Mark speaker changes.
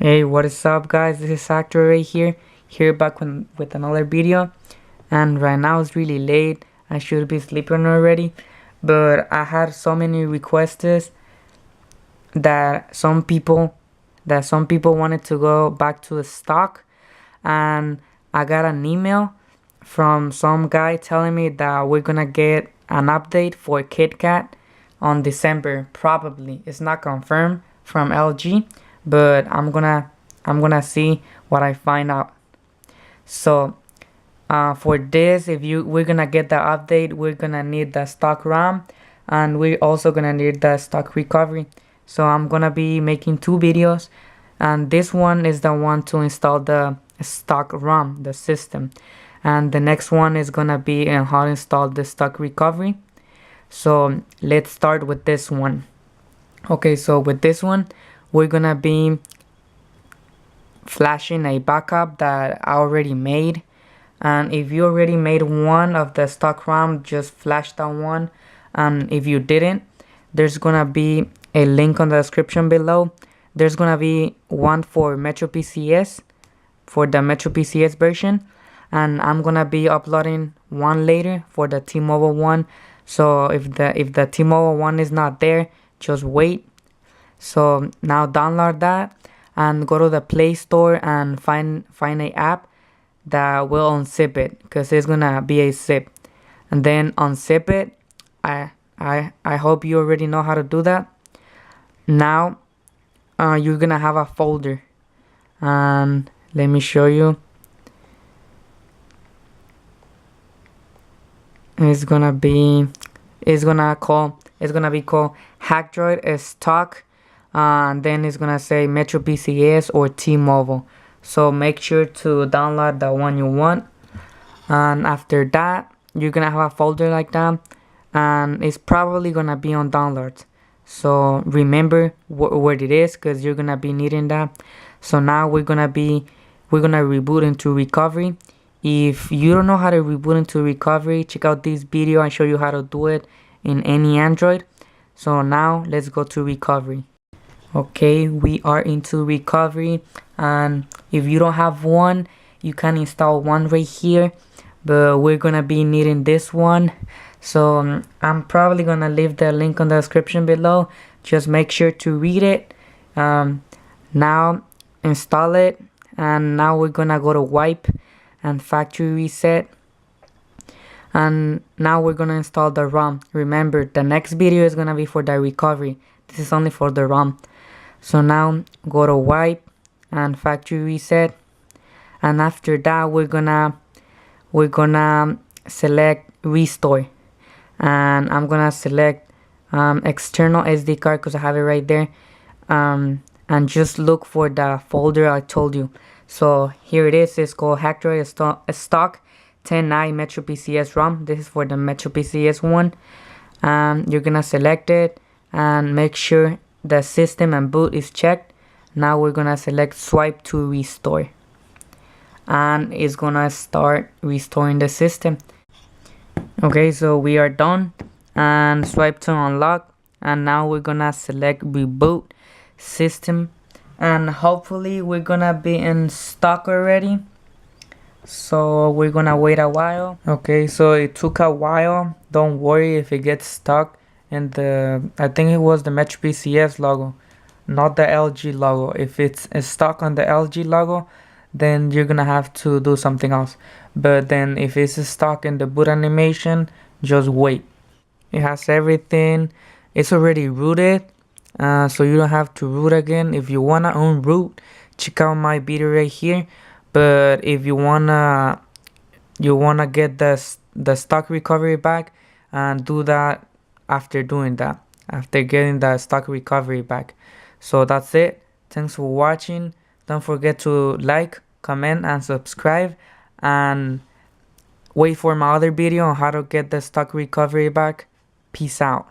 Speaker 1: Hey, what is up guys, this is Actor right here back with another video. And right now it's really late, I should be sleeping already, but I had so many requests that some people wanted to go back to the stock, and I got an email from some guy telling me that we're gonna get an update for KitKat on December. Probably, it's not confirmed from LG, but I'm gonna see what I find out. So for this, we're gonna get the update, we're gonna need the stock RAM, and we're also gonna need the stock recovery. So I'm gonna be making two videos, and this one is the one to install the stock RAM, the system, and the next one is gonna be how to install the stock recovery. So let's start with this one. Okay, so with this one we're gonna be flashing a backup that I already made, and if you already made one of the stock RAM, just flash that one, and if you didn't, there's gonna be a link on the description below. There's gonna be one for Metro PCS, for the Metro PCS version, and I'm gonna be uploading one later for the T-Mobile one. So if the T-Mobile one is not there, just wait. So now download that and go to the Play Store and find a app that will unzip it, because it's gonna be a zip, and then unzip it. I hope you already know how to do that. Now you're gonna have a folder, and let me show you. It's gonna be called HackDroid stock, and then it's gonna say Metro PCS or T-Mobile. So make sure to download the one you want, and after that you're gonna have a folder like that, and it's probably gonna be on downloads. So remember what it is, because you're gonna be needing that. So now we're gonna reboot into recovery. If you don't know how to reboot into recovery, check out this video. I show you how to do it in any Android. So now let's go to recovery. Okay, we are into recovery, and if you don't have one, you can install one right here, but we're gonna be needing this one. So I'm probably gonna leave the link on the description below. Just make sure to read it. Now install it, and now we're gonna go to wipe and factory reset, and now we're gonna install the ROM. Remember, the next video is gonna be for the recovery. This is only for the ROM. So now go to wipe and factory reset, and after that we're gonna select restore, and I'm gonna select external SD card because I have it right there, and just look for the folder I told you. So here it is. It's called HackDroid stock 10i Metro PCS ROM. This is for the Metro PCS one. You're gonna select it and make sure the system and boot is checked. Now we're gonna select swipe to restore, and it's gonna start restoring the system. Okay, so we are done, and swipe to unlock, and now we're gonna select reboot system, and hopefully we're gonna be in stock already. So we're gonna wait a while. Okay, so it took a while. Don't worry if it gets stuck in I think it was the Metro PCS logo, not the LG logo. If it's stuck on the LG logo, then you're gonna have to do something else. But then if it's stuck in the boot animation, just wait. It has everything. It's already rooted, so you don't have to root again. If you wanna unroot, check out my video right here. But if you wanna get the stock recovery back, and do that after getting the stock recovery back. So that's it. Thanks for watching. Don't forget to like, comment, and subscribe, and wait for my other video on how to get the stock recovery back. Peace out.